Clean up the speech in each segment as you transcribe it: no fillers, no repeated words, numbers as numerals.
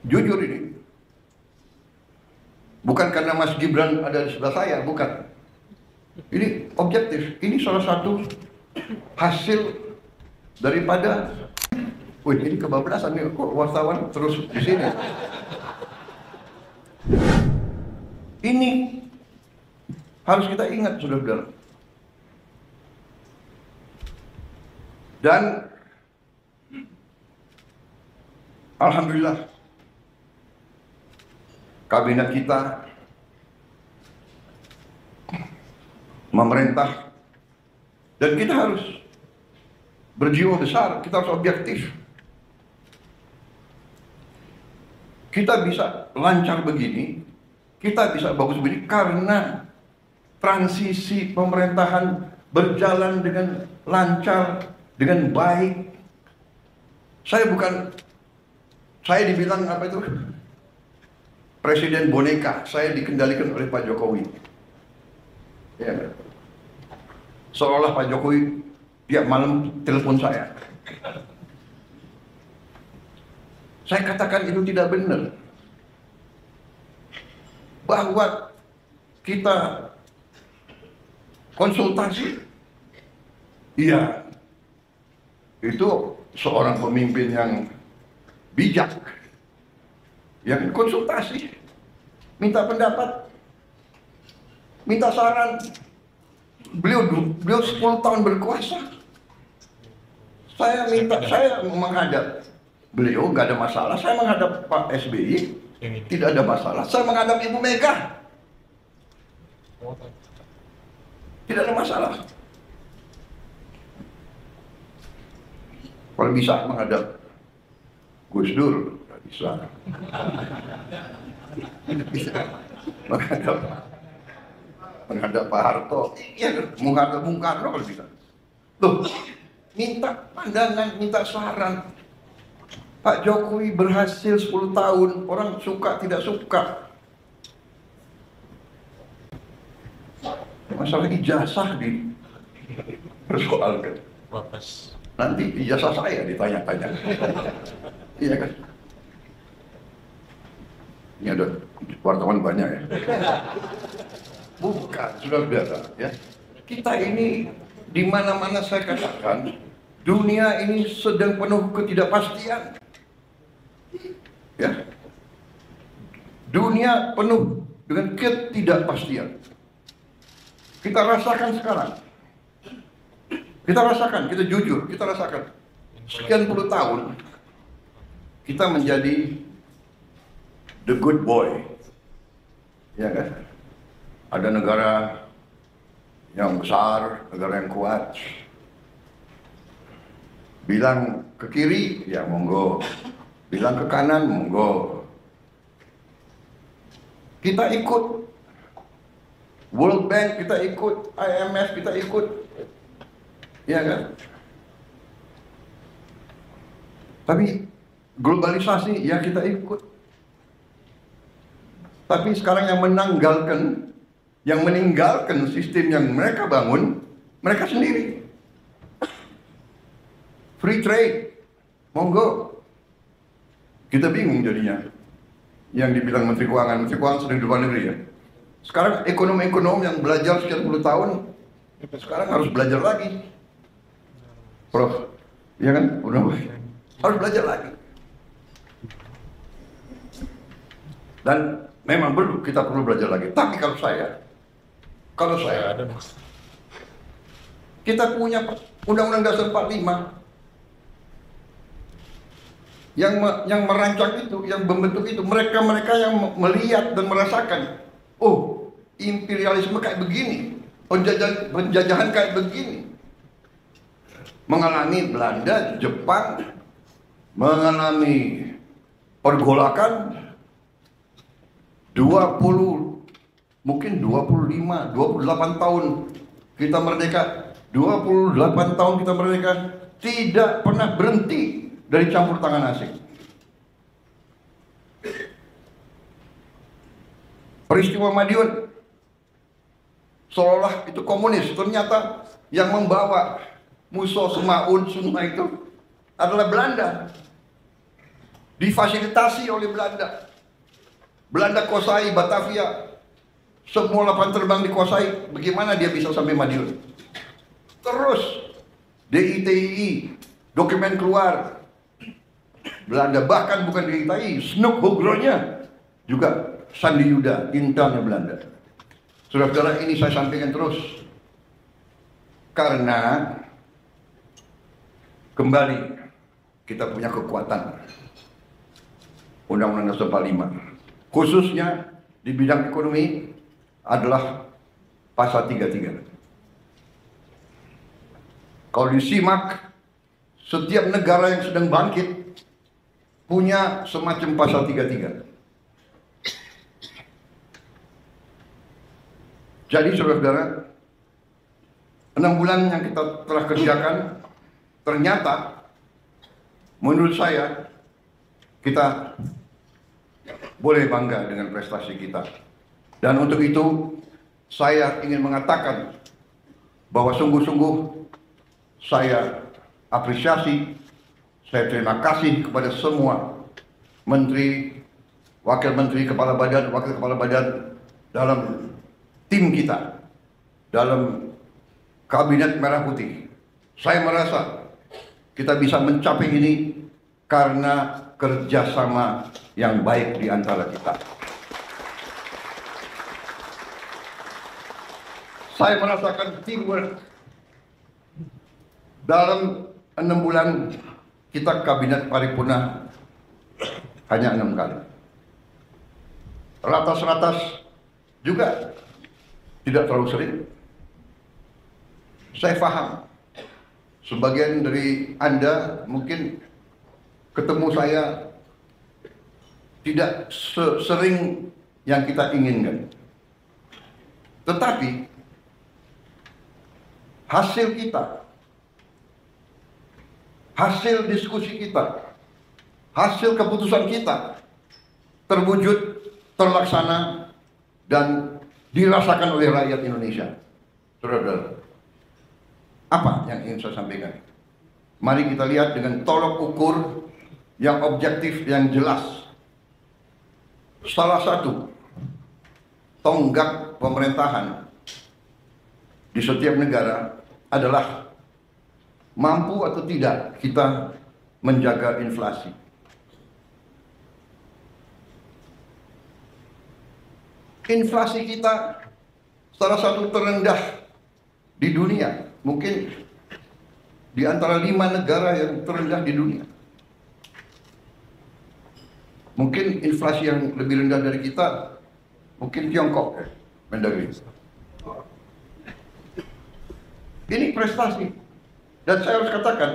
Jujur ini. Bukan karena Mas Gibran ada di sebelah saya, bukan. Ini objektif. Ini salah satu hasil daripada, wih ini kebablasan nih, kok wartawan terus di sini. Ini harus kita ingat, saudara-saudara. Dan alhamdulillah kabinet kita memerintah, dan kita harus berjiwa besar, kita harus objektif. Kita bisa lancar begini, kita bisa bagus begini karena transisi pemerintahan berjalan dengan lancar, dengan baik. Saya dibilang apa itu? Presiden boneka, saya dikendalikan oleh Pak Jokowi. Ya. Seolah Pak Jokowi tiap malam telepon saya. Saya katakan itu tidak benar. Bahwa kita konsultasi, iya, itu seorang pemimpin yang bijak, yang konsultasi, minta pendapat, minta saran. Beliau 10 tahun berkuasa. Saya menghadap beliau, nggak ada masalah. Saya menghadap Pak SBY, tidak ada masalah. Saya menghadap Ibu Mega, tidak ada masalah. Kalau bisa menghadap Gus Dur, nggak bisa. Menghadap Pak Harto, iya, menghadap Bung Karno kalau bisa. Loh, minta pandangan, minta saran. Pak Jokowi berhasil 10 tahun, orang suka tidak suka. Masalah ijazah dipersoalkan. Nanti ijazah saya ditanya-tanya. Iya kan? Ini ada wartawan banyak ya. Bukan, sudah biasa ya. Kita ini di mana-mana saya katakan, dunia ini sedang penuh ketidakpastian. Ya. Dunia penuh dengan ketidakpastian. Kita rasakan sekarang. Kita rasakan, kita jujur, kita rasakan. Sekian puluh tahun kita menjadi the good boy. Ya kan? Ada negara yang besar, negara yang kuat. Bilang ke kiri, ya monggo. Bilang ke kanan, monggo. Kita ikut World Bank, kita ikut IMF, kita ikut. Ya kan? Tapi globalisasi, ya kita ikut. Tapi sekarang yang meninggalkan sistem yang mereka bangun, mereka sendiri. Free trade, monggo. Kita bingung jadinya. Yang dibilang Menteri Keuangan sedang di luar negeri ya. Sekarang ekonom-ekonom yang belajar sekian puluh tahun, sekarang harus belajar lagi. Prof, iya kan? Udah, harus belajar lagi. Dan memang kita perlu belajar lagi. Tapi kalau saya, kita punya Undang-Undang Dasar 45 yang merancang itu, yang membentuk itu, mereka yang melihat dan merasakan, oh, imperialisme kayak begini, penjajahan kayak begini. Mengalami Belanda, Jepang, mengalami pergolakan mungkin 25, 28 tahun kita merdeka, 28 tahun kita merdeka, tidak pernah berhenti dari campur tangan asing. Peristiwa Madiun seolah itu komunis, ternyata yang membawa musuh Semaun semua itu adalah Belanda. difasilitasi oleh Belanda. Belanda kuasai Batavia, semua lapangan terbang dikuasai. Bagaimana dia bisa sampai Madiun? Terus DITII, dokumen keluar. Belanda, bahkan bukan DITII, Snoek Hoogronya juga Sandi Yuda, intelnya Belanda. Saudara-saudara, ini saya sampaikan terus karena kembali kita punya kekuatan. Undang-Undang Dasar 45, khususnya di bidang ekonomi adalah pasal 33. Kalau disimak, setiap negara yang sedang bangkit punya semacam pasal 33. Jadi saudara-saudara, 6 bulan yang kita telah kerjakan, ternyata menurut saya kita boleh bangga dengan prestasi kita. Dan untuk itu saya ingin mengatakan bahwa sungguh-sungguh saya apresiasi, saya terima kasih kepada semua menteri, wakil menteri, kepala badan, wakil kepala badan dalam tim kita, dalam kabinet merah putih. Saya merasa kita bisa mencapai ini karena kerjasama yang baik di antara kita. Saya merasakan teamwork. Dalam 6 bulan kita kabinet paripurna hanya 6 kali. Ratas-ratas juga tidak terlalu sering. Saya paham sebagian dari Anda mungkin ketemu saya tidak sering yang kita inginkan. Tetapi hasil kita, hasil diskusi kita, hasil keputusan kita terwujud, terlaksana, dan dirasakan oleh rakyat Indonesia. Saudara-saudara, apa yang ingin saya sampaikan? Mari kita lihat dengan tolok ukur yang objektif, yang jelas. Salah satu tonggak pemerintahan di setiap negara adalah mampu atau tidak kita menjaga inflasi. Inflasi kita salah satu terendah di dunia, mungkin di antara 5 negara yang terendah di dunia. Mungkin inflasi yang lebih rendah dari kita, mungkin Tiongkok, Mendagri. Ini prestasi. Dan saya harus katakan,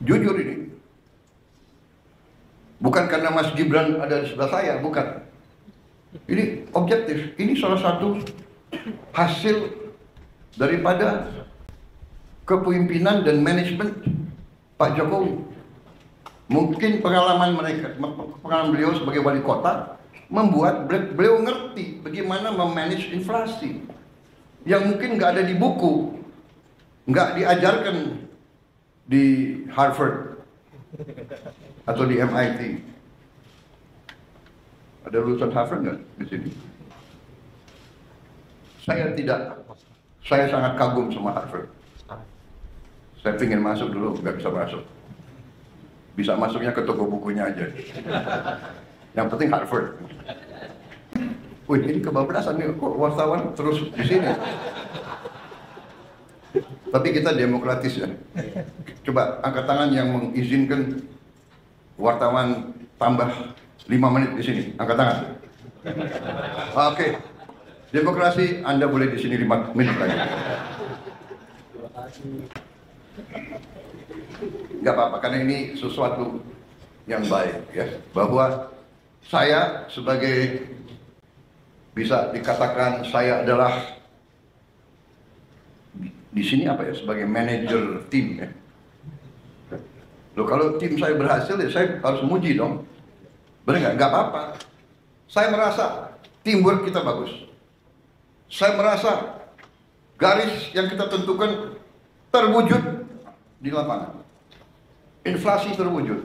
jujur ini, bukan karena Mas Gibran ada di sebelah saya, bukan. Ini objektif. Ini salah satu hasil daripada kepemimpinan dan manajemen Pak Jokowi. Mungkin pengalaman beliau sebagai wali kota membuat beliau ngerti bagaimana memanage inflasi yang mungkin nggak ada di buku, nggak diajarkan di Harvard atau di MIT. Ada lulusan Harvard nggak di sini? Saya tidak. Saya sangat kagum sama Harvard. Saya ingin masuk dulu, nggak bisa masuk. Bisa masuknya ke toko bukunya aja. Yang penting Harvard. Wih, ini kebablasan nih, kok wartawan terus di sini. Tapi kita demokratis ya. Coba angkat tangan yang mengizinkan wartawan tambah 5 menit di sini. Angkat tangan. Oke. Demokrasi, Anda boleh di sini 5 menit lagi. Nggak apa-apa, karena ini sesuatu yang baik ya. Bahwa saya sebagai, bisa dikatakan saya adalah di sini apa ya, sebagai manajer tim ya. Loh, kalau tim saya berhasil ya saya harus muji dong. Benar nggak? Nggak apa-apa. Saya merasa teamwork kita bagus. Saya merasa garis yang kita tentukan terwujud di lapangan. inflasi terwujud.